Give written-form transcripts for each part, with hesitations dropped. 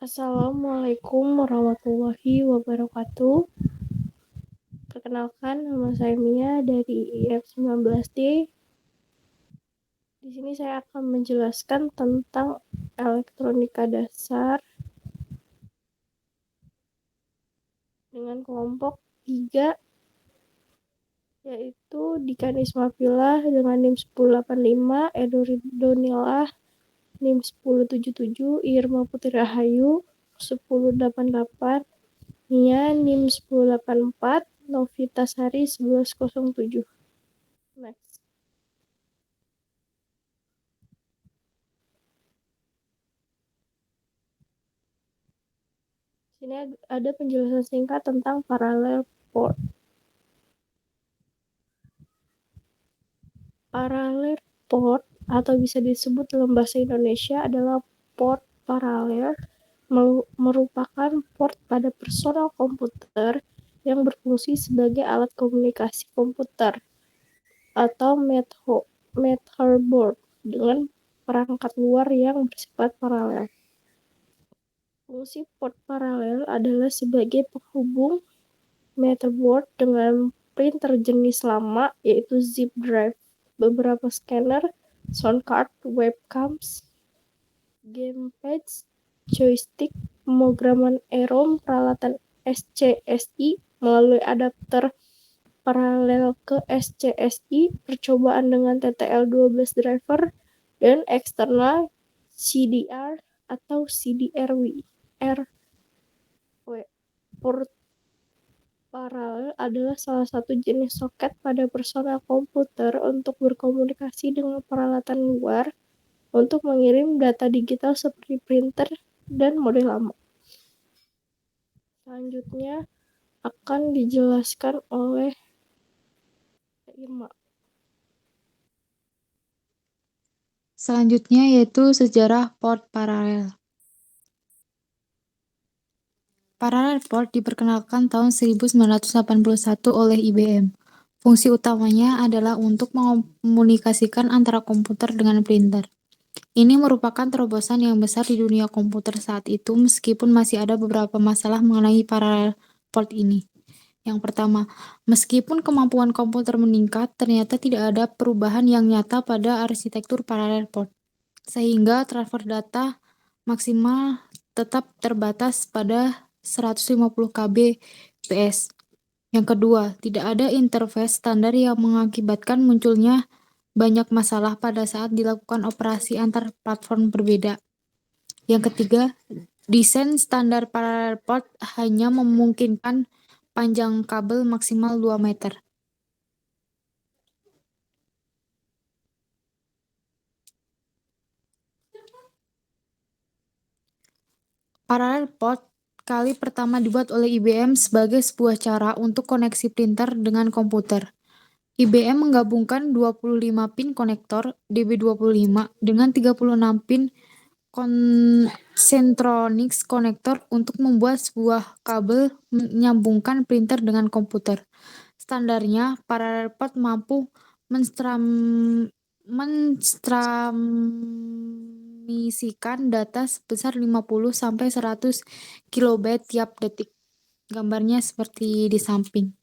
Assalamualaikum warahmatullahi wabarakatuh. Perkenalkan, nama saya Mia dari IF19D. Di sini saya akan menjelaskan tentang elektronika dasar dengan kelompok 3, yaitu Dika Nismapillah dengan NIM 1085, Edo Ridonilah NIM 1077, Irma Putri Rahayu 1088, Mia NIM 1084, Novita Sari 1107. Next. Sini ada penjelasan singkat tentang parallel port. Parallel port atau bisa disebut dalam bahasa Indonesia adalah port paralel, merupakan port pada personal komputer yang berfungsi sebagai alat komunikasi komputer atau motherboard dengan perangkat luar yang bersifat paralel. Fungsi port paralel adalah sebagai penghubung motherboard dengan printer jenis lama, yaitu zip drive, beberapa scanner, sound card, webcams, gamepads, joystick, pemrograman EROM, peralatan SCSI melalui adapter paralel ke SCSI, percobaan dengan TTL12 driver, dan eksternal CDR atau CDRW. Port paralel adalah salah satu jenis soket pada personal komputer untuk berkomunikasi dengan peralatan luar untuk mengirim data digital seperti printer dan model lama. Selanjutnya akan dijelaskan oleh Irma. Selanjutnya yaitu sejarah port paralel. Parallel port diperkenalkan tahun 1981 oleh IBM. Fungsi utamanya adalah untuk mengkomunikasikan antara komputer dengan printer. Ini merupakan terobosan yang besar di dunia komputer saat itu, meskipun masih ada beberapa masalah mengenai parallel port ini. Yang pertama, meskipun kemampuan komputer meningkat, ternyata tidak ada perubahan yang nyata pada arsitektur parallel port, sehingga transfer data maksimal tetap terbatas pada 150 kbps. Yang kedua, tidak ada interface standar yang mengakibatkan munculnya banyak masalah pada saat dilakukan operasi antar platform berbeda. Yang ketiga, desain standar parallel port hanya memungkinkan panjang kabel maksimal 2 meter. Parallel port kali pertama dibuat oleh IBM sebagai sebuah cara untuk koneksi printer dengan komputer. IBM menggabungkan 25 pin konektor DB25 dengan 36 pin Centronics konektor untuk membuat sebuah kabel menyambungkan printer dengan komputer. Standarnya, parallel port mampu mentransmisikan data sebesar 50-100 kilobyte tiap detik. Gambarnya seperti di samping.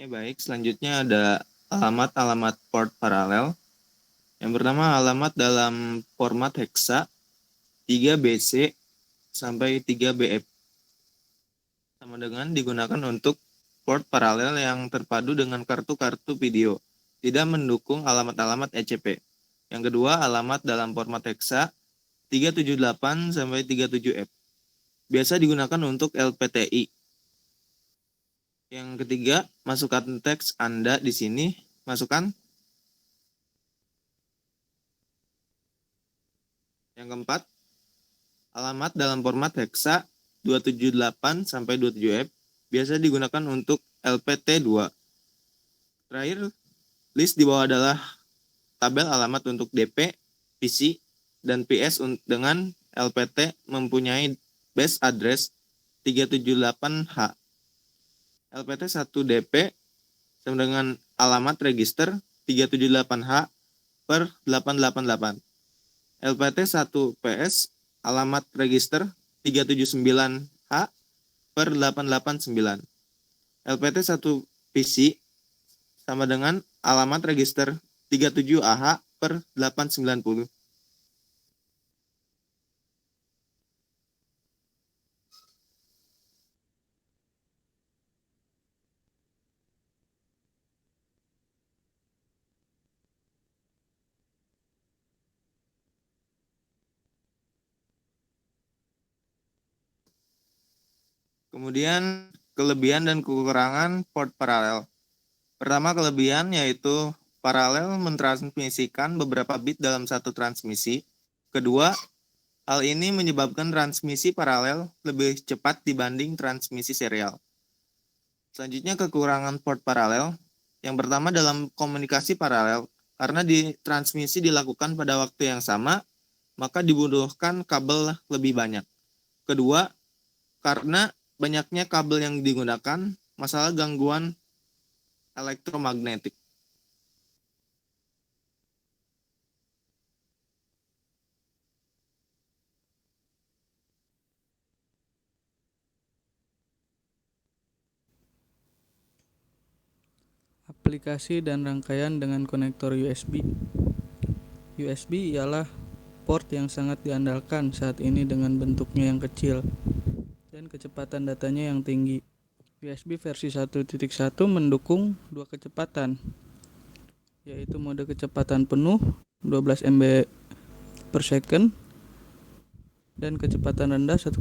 Ya baik, selanjutnya ada alamat-alamat port paralel. Yang pertama alamat dalam format hexa 3BC sampai 3BF. Sama dengan digunakan untuk port paralel yang terpadu dengan kartu-kartu video. Tidak mendukung alamat-alamat ECP. Yang kedua alamat dalam format hexa 378 sampai 37F. Biasa digunakan untuk LPTI. Yang ketiga, masukkan teks Anda di sini. Masukkan. Yang keempat, alamat dalam format hexa 278 sampai 27F biasa digunakan untuk LPT2. Terakhir, list di bawah adalah tabel alamat untuk DP, PC, dan PS dengan LPT mempunyai base address 378H. LPT 1 DP sama dengan alamat register 378H per 888. LPT 1 PS alamat register 379H per 889. LPT 1 PC sama dengan alamat register 37AH per 890. Kemudian kelebihan dan kekurangan port paralel. Pertama, kelebihan yaitu paralel mentransmisikan beberapa bit dalam satu transmisi. Kedua, hal ini menyebabkan transmisi paralel lebih cepat dibanding transmisi serial. Selanjutnya, kekurangan port paralel. Yang pertama, dalam komunikasi paralel, karena transmisi dilakukan pada waktu yang sama, maka dibutuhkan kabel lebih banyak. Kedua, karena banyaknya kabel yang digunakan, masalah gangguan elektromagnetik. Aplikasi dan rangkaian dengan konektor USB. USB ialah port yang sangat diandalkan saat ini dengan bentuknya yang kecil dan kecepatan datanya yang tinggi. USB versi 1.1 mendukung dua kecepatan, yaitu mode kecepatan penuh 12 MB per second dan kecepatan rendah 1,5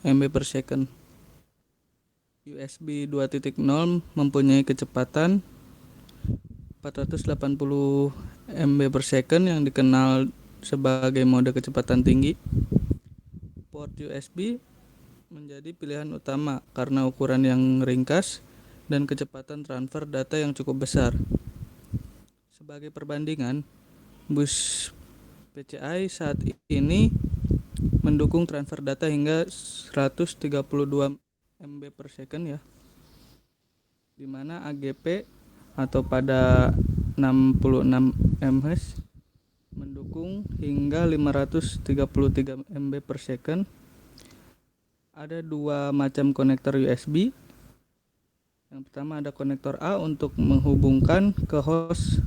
MB per second. USB 2.0 mempunyai kecepatan 480 MB per second yang dikenal sebagai mode kecepatan tinggi. Port USB menjadi pilihan utama karena ukuran yang ringkas dan kecepatan transfer data yang cukup besar. Sebagai perbandingan, bus PCI saat ini mendukung transfer data hingga 132 MB per second ya, di mana AGP atau pada 66 MHz mendukung hingga 533 MB per second. Ada dua macam konektor USB. Yang pertama ada konektor A untuk menghubungkan ke host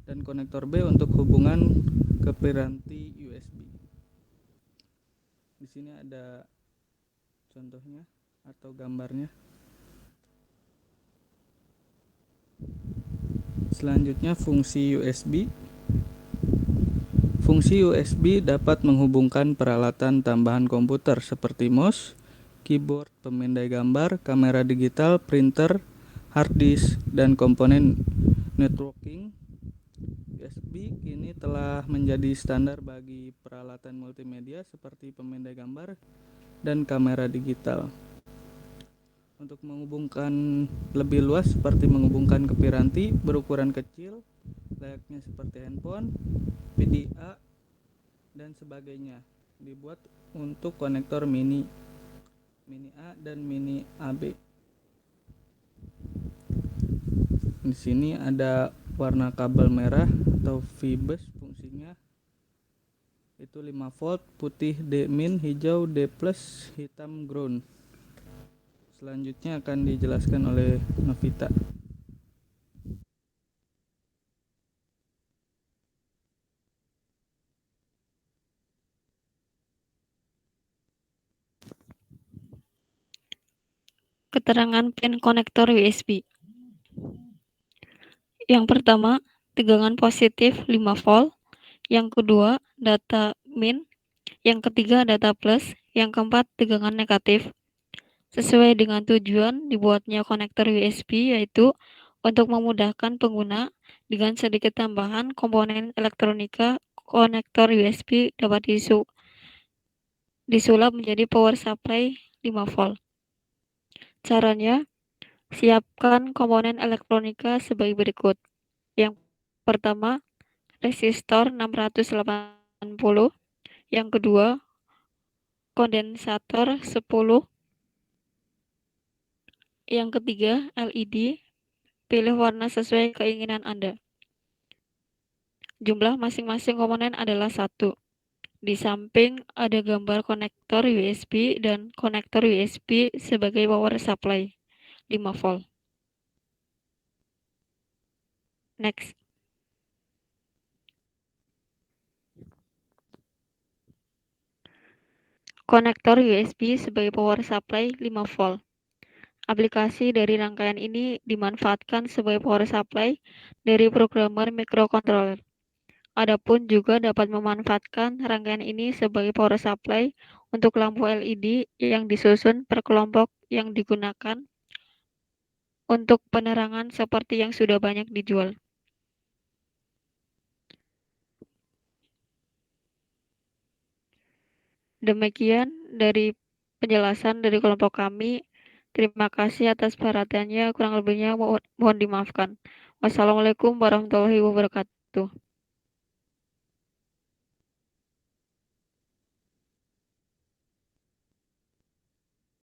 dan konektor B untuk hubungan ke piranti USB. Di sini ada contohnya atau gambarnya. Selanjutnya fungsi USB. Fungsi USB dapat menghubungkan peralatan tambahan komputer seperti mouse, keyboard, pemindai gambar, kamera digital, printer, hard disk, dan komponen networking. USB kini telah menjadi standar bagi peralatan multimedia seperti pemindai gambar dan kamera digital. Untuk menghubungkan lebih luas seperti menghubungkan ke piranti berukuran kecil layaknya seperti handphone, PDA, dan sebagainya, dibuat untuk konektor mini A dan mini AB. Di sini ada warna kabel merah atau V-bus, fungsinya itu 5 volt, putih D-, hijau D+, hitam ground. Selanjutnya akan dijelaskan oleh Novita. Keterangan pin konektor USB. Yang pertama, tegangan positif 5 volt. Yang kedua, data min. Yang ketiga, data plus. Yang keempat, tegangan negatif. Sesuai dengan tujuan dibuatnya konektor USB, yaitu untuk memudahkan pengguna dengan sedikit tambahan komponen elektronika konektor USB dapat disulap menjadi power supply 5 volt. Caranya, siapkan komponen elektronika sebagai berikut. Yang pertama, resistor 680. Yang kedua, kondensator 10. Yang ketiga, LED. Pilih warna sesuai keinginan Anda. Jumlah masing-masing komponen adalah 1. Di samping ada gambar konektor USB dan konektor USB sebagai power supply 5 volt. Next. Konektor USB sebagai power supply 5 volt. Aplikasi dari rangkaian ini dimanfaatkan sebagai power supply dari programmer microcontroller. Adapun juga dapat memanfaatkan rangkaian ini sebagai power supply untuk lampu LED yang disusun per kelompok yang digunakan untuk penerangan seperti yang sudah banyak dijual. Demikian dari penjelasan dari kelompok kami. Terima kasih atas perhatiannya. Kurang lebihnya mohon dimaafkan. Wassalamualaikum warahmatullahi wabarakatuh.